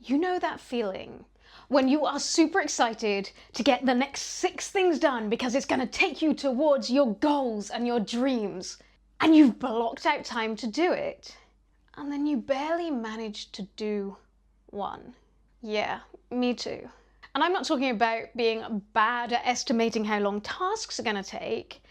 You know that feeling when you are super excited to get the next 6 things done because it's going to take you towards your goals and your dreams, and you've blocked out time to do it, and then you barely manage to do one. Yeah, me too. And I'm not talking about being bad at estimating how long tasks are going to take.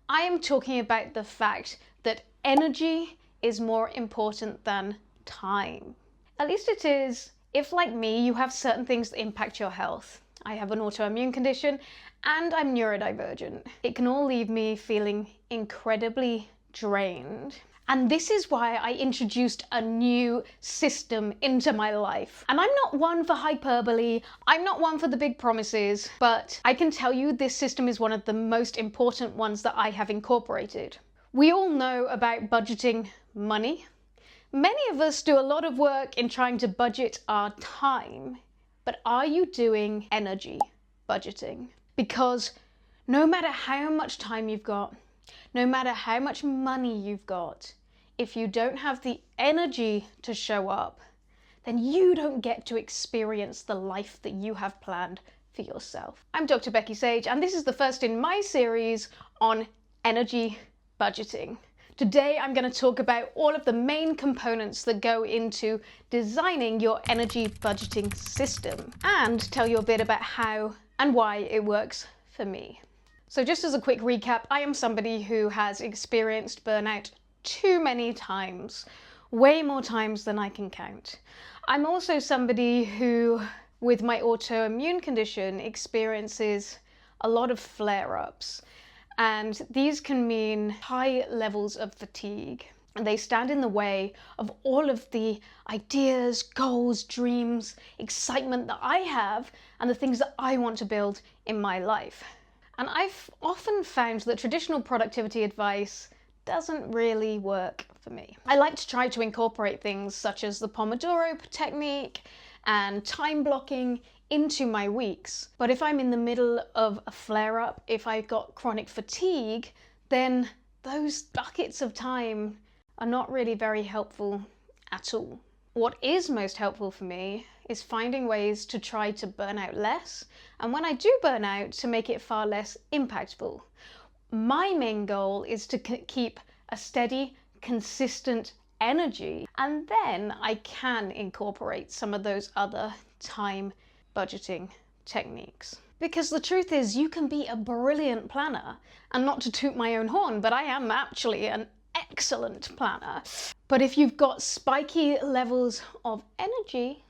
I am talking about the fact that energy is more important than time. At least it is if, like me, you have certain things that impact your health. I have an autoimmune condition and I'm neurodivergent. It can all leave me feeling incredibly drained. And this is why I introduced a new system into my life. And I'm not one for hyperbole, I'm not one for the big promises, but I can tell you this system is one of the most important ones that I have incorporated. We all know about budgeting money. Many of us do a lot of work in trying to budget our time, but are you doing energy budgeting? Because no matter how much time you've got, no matter how much money you've got, if you don't have the energy to show up, then you don't get to experience the life that you have planned for yourself. I'm Dr. Becky Sage, and this is the first in my series on energy budgeting. Today, I'm going to talk about all of the main components that go into designing your energy budgeting system and tell you a bit about how and why it works for me. So just as a quick recap, I am somebody who has experienced burnout too many times, way more times than I can count. I'm also somebody who, with my autoimmune condition, experiences a lot of flare-ups. And these can mean high levels of fatigue. And they stand in the way of all of the ideas, goals, dreams, excitement that I have and the things that I want to build in my life. And I've often found that traditional productivity advice doesn't really work for me. I like to try to incorporate things such as the Pomodoro technique and time blocking into my weeks. But if I'm in the middle of a flare-up, if I've got chronic fatigue, then those buckets of time are not really very helpful at all. What is most helpful for me is finding ways to try to burn out less, and when I do burn out, to make it far less impactful. My main goal is to keep a steady, consistent energy, and then I can incorporate some of those other time budgeting techniques. Because the truth is, you can be a brilliant planner, and not to toot my own horn, but I am actually an excellent planner. But if you've got spiky levels of energy,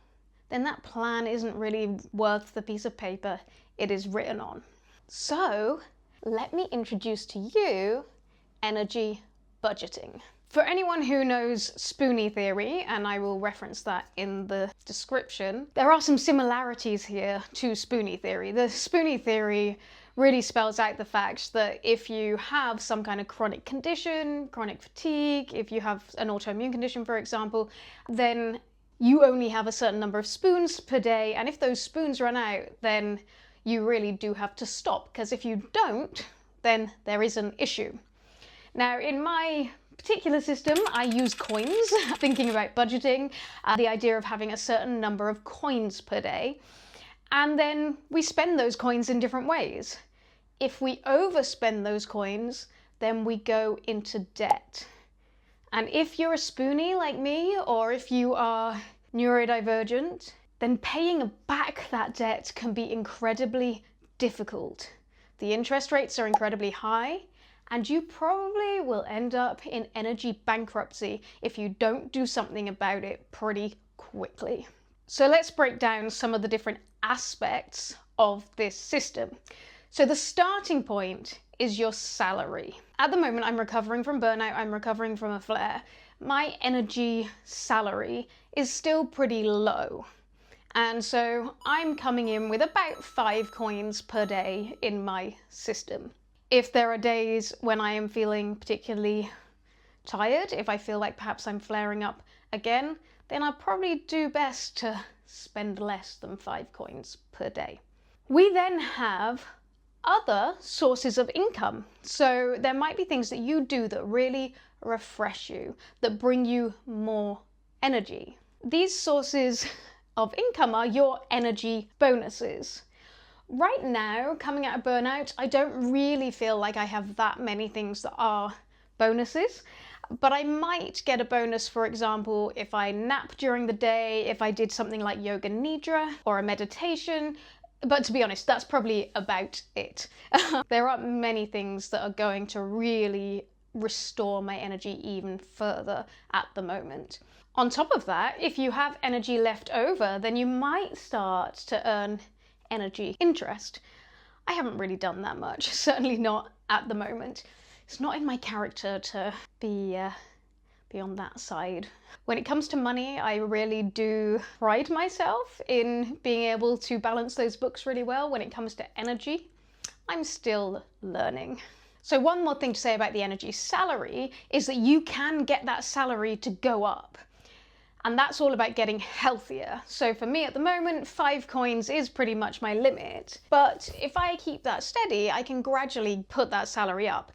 then that plan isn't really worth the piece of paper it is written on. So let me introduce to you energy budgeting. For anyone who knows Spoonie theory, and I will reference that in the description, there are some similarities here to Spoonie theory. The Spoonie theory really spells out the fact that if you have some kind of chronic condition, chronic fatigue, if you have an autoimmune condition, for example, then you only have a certain number of spoons per day, and if those spoons run out, then you really do have to stop, because if you don't, then there is an issue. Now, in my particular system, I use coins, thinking about budgeting, the idea of having a certain number of coins per day, and then we spend those coins in different ways. If we overspend those coins, then we go into debt. And if you're a spoonie like me, or if you are neurodivergent, then paying back that debt can be incredibly difficult. The interest rates are incredibly high, and you probably will end up in energy bankruptcy if you don't do something about it pretty quickly. So let's break down some of the different aspects of this system. So the starting point is your salary. At the moment, I'm recovering from burnout, I'm recovering from a flare. My energy salary is still pretty low. And so I'm coming in with about 5 coins per day in my system. If there are days when I am feeling particularly tired, if I feel like perhaps I'm flaring up again, then I'll probably do best to spend less than 5 coins per day. We then have other sources of income. So there might be things that you do that really refresh you, that bring you more energy. These sources of income are your energy bonuses. Right now, coming out of burnout, I don't really feel like I have that many things that are bonuses, but I might get a bonus, for example, if I nap during the day, if I did something like yoga nidra or a meditation. But to be honest, that's probably about it. There aren't many things that are going to really restore my energy even further at the moment. On top of that, if you have energy left over, then you might start to earn energy interest. I haven't really done that much, certainly not at the moment. It's not in my character to be on that side. When it comes to money, I really do pride myself in being able to balance those books really well. When it comes to energy, I'm still learning. So one more thing to say about the energy salary is that you can get that salary to go up. And that's all about getting healthier. So for me at the moment, 5 coins is pretty much my limit. But if I keep that steady, I can gradually put that salary up.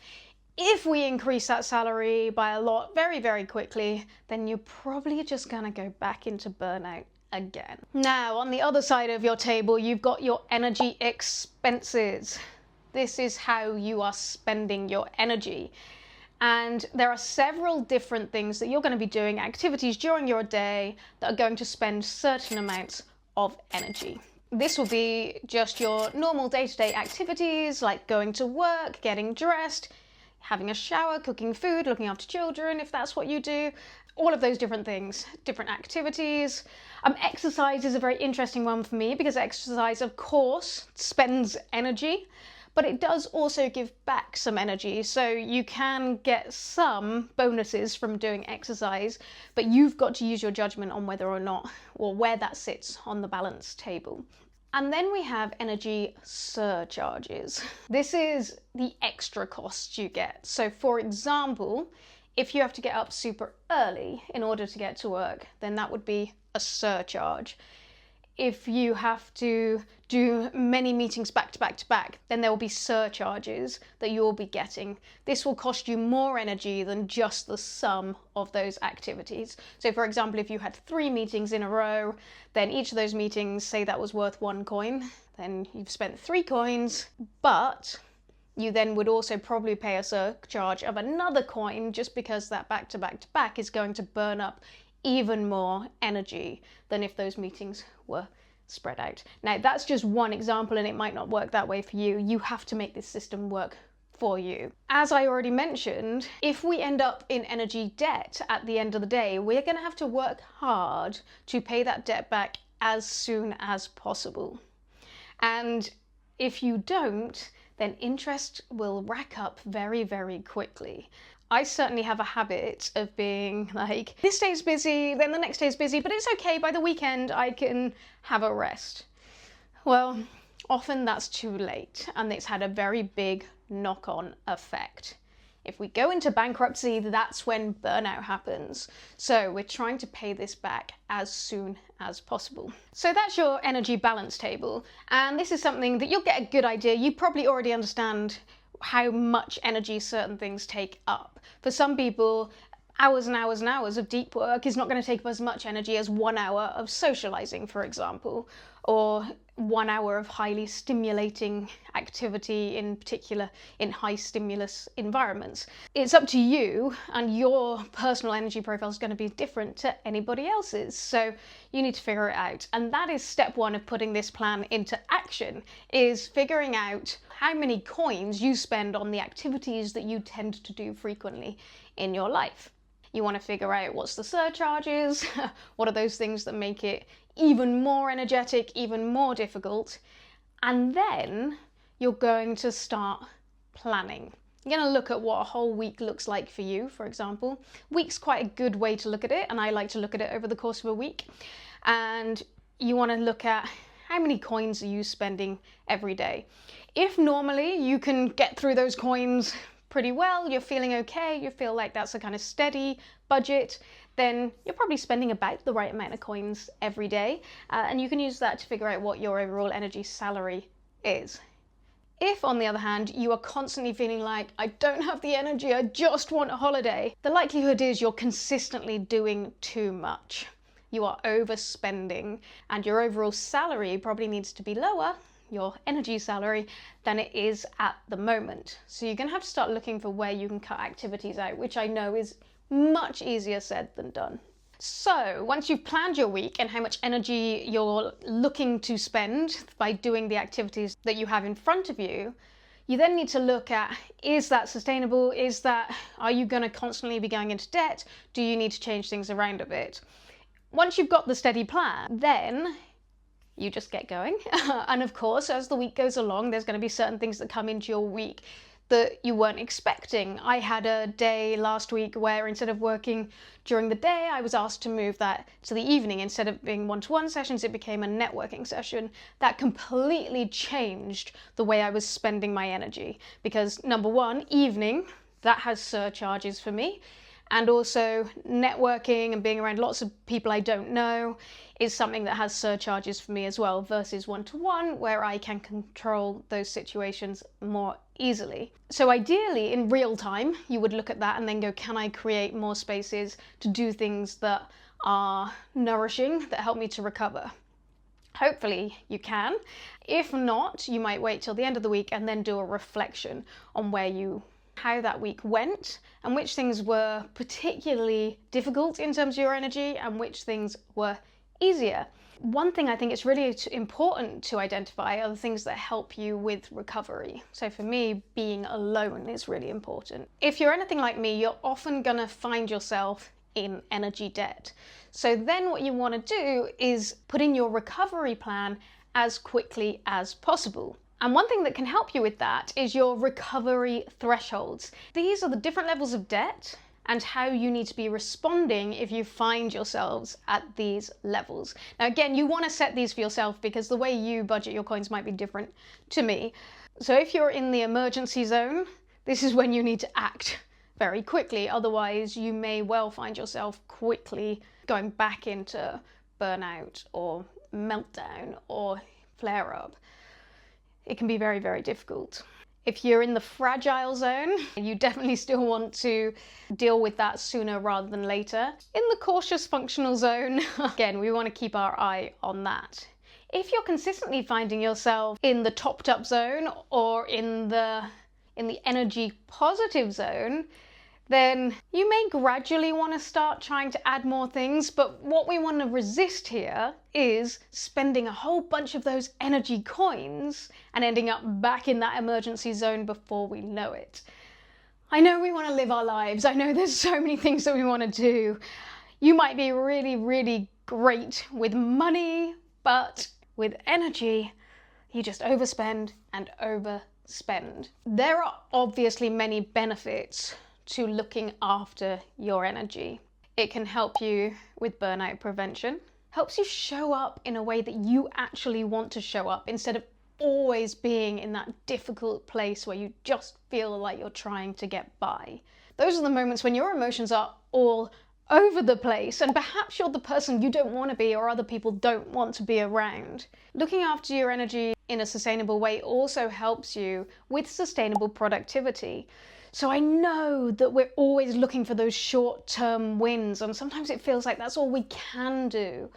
If we increase that salary by a lot very, very quickly, then you're probably just gonna go back into burnout again. Now, on the other side of your table, you've got your energy expenses. This is how you are spending your energy. And there are several different things that you're going to be doing, activities during your day that are going to spend certain amounts of energy. This will be just your normal day-to-day activities like going to work, getting dressed, having a shower, cooking food, looking after children if that's what you do. All of those different things, different activities. Exercise is a very interesting one for me because exercise, of course, spends energy. But it does also give back some energy, so you can get some bonuses from doing exercise, but you've got to use your judgment on whether or not, or where that sits on the balance table. And then we have energy surcharges. This is the extra costs you get. So for example, if you have to get up super early in order to get to work, then that would be a surcharge. If you have to do many meetings back to back to back, then there will be surcharges that you'll be getting. This will cost you more energy than just the sum of those activities. So for example, if you had 3 meetings in a row, then each of those meetings, say that was worth 1 coin, then you've spent 3 coins, but you then would also probably pay a surcharge of another coin just because that back to back to back is going to burn up even more energy than if those meetings were spread out. Now that's just one example and it might not work that way for you. You have to make this system work for you. As I already mentioned, if we end up in energy debt at the end of the day, we're going to have to work hard to pay that debt back as soon as possible. And if you don't, then interest will rack up very, very quickly. I certainly have a habit of being like, this day's busy, then the next day's busy, but it's okay, by the weekend I can have a rest. Well, often that's too late, and it's had a very big knock-on effect. If we go into bankruptcy, that's when burnout happens. So we're trying to pay this back as soon as possible. So that's your energy balance table, and this is something that you'll get a good idea. You probably already understand how much energy certain things take up. For some people, hours and hours and hours of deep work is not going to take up as much energy as 1 hour of socializing, for example, or 1 hour of highly stimulating activity, in particular in high stimulus environments. It's up to you, and your personal energy profile is going to be different to anybody else's, so you need to figure it out. And that is step 1 of putting this plan into action, is figuring out how many coins you spend on the activities that you tend to do frequently in your life. You want to figure out what's the surcharges, what are those things that make it even more energetic, even more difficult, and then you're going to start planning. You're going to look at what a whole week looks like for you, for example. Week's quite a good way to look at it, and I like to look at it over the course of a week. And you want to look at how many coins are you spending every day. If normally you can get through those coins pretty well, you're feeling okay, you feel like that's a kind of steady budget, then you're probably spending about the right amount of coins every day, and you can use that to figure out what your overall energy salary is. If, on the other hand, you are constantly feeling like, I don't have the energy, I just want a holiday, the likelihood is you're consistently doing too much. you are overspending, and your overall salary probably needs to be lower, your energy salary, than it is at the moment. So you're going to have to start looking for where you can cut activities out, which I know is much easier said than done. So once you've planned your week and how much energy you're looking to spend by doing the activities that you have in front of you, you then need to look at, is that sustainable? Are you going to constantly be going into debt? Do you need to change things around a bit? Once you've got the steady plan, then you just get going. And of course, as the week goes along, there's going to be certain things that come into your week that you weren't expecting. I had a day last week where instead of working during the day, I was asked to move that to the evening. Instead of being one-to-one sessions, it became a networking session. That completely changed the way I was spending my energy, because number one, evening, that has surcharges for me. And also networking and being around lots of people I don't know is something that has surcharges for me as well, versus one-to-one, where I can control those situations more easily. So ideally, in real time, you would look at that and then go, can I create more spaces to do things that are nourishing, that help me to recover? Hopefully you can. If not, you might wait till the end of the week and then do a reflection on how that week went and which things were particularly difficult in terms of your energy and which things were easier. One thing I think it's really important to identify are the things that help you with recovery. So for me, being alone is really important. If you're anything like me, you're often gonna find yourself in energy debt. So then what you want to do is put in your recovery plan as quickly as possible. And one thing that can help you with that is your recovery thresholds. These are the different levels of debt and how you need to be responding if you find yourselves at these levels. Now again, you want to set these for yourself because the way you budget your coins might be different to me. So if you're in the emergency zone, this is when you need to act very quickly. Otherwise, you may well find yourself quickly going back into burnout or meltdown or flare up. It can be very, very difficult. If you're in the fragile zone, you definitely still want to deal with that sooner rather than later. In the cautious functional zone, again, we want to keep our eye on that. If you're consistently finding yourself in the topped up zone or in the energy positive zone, then you may gradually want to start trying to add more things, but what we want to resist here is spending a whole bunch of those energy coins and ending up back in that emergency zone before we know it. I know we want to live our lives. I know there's so many things that we want to do. You might be really, really great with money, but with energy, you just overspend and overspend. There are obviously many benefits to looking after your energy. It can help you with burnout prevention, helps you show up in a way that you actually want to show up instead of always being in that difficult place where you just feel like you're trying to get by. Those are the moments when your emotions are all over the place and perhaps you're the person you don't want to be or other people don't want to be around. Looking after your energy in a sustainable way also helps you with sustainable productivity. So I know that we're always looking for those short-term wins, and sometimes it feels like that's all we can do.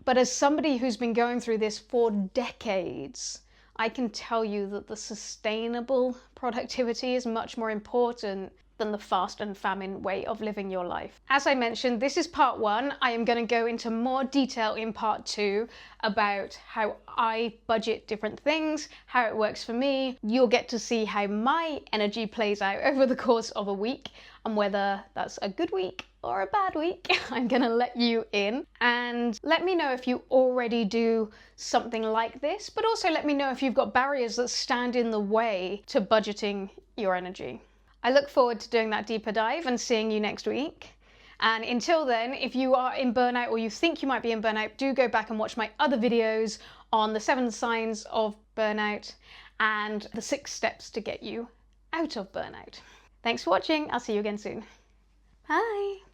But as somebody who's been going through this for decades, I can tell you that the sustainable productivity is much more important than the fast and famine way of living your life. As I mentioned, this is part 1. I am going to go into more detail in part 2 about how I budget different things, how it works for me. You'll get to see how my energy plays out over the course of a week and whether that's a good week or a bad week. I'm going to let you in and let me know if you already do something like this, but also let me know if you've got barriers that stand in the way to budgeting your energy. I look forward to doing that deeper dive and seeing you next week. And until then, if you are in burnout or you think you might be in burnout, do go back and watch my other videos on the 7 signs of burnout and the 6 steps to get you out of burnout. Thanks for watching. I'll see you again soon. Bye.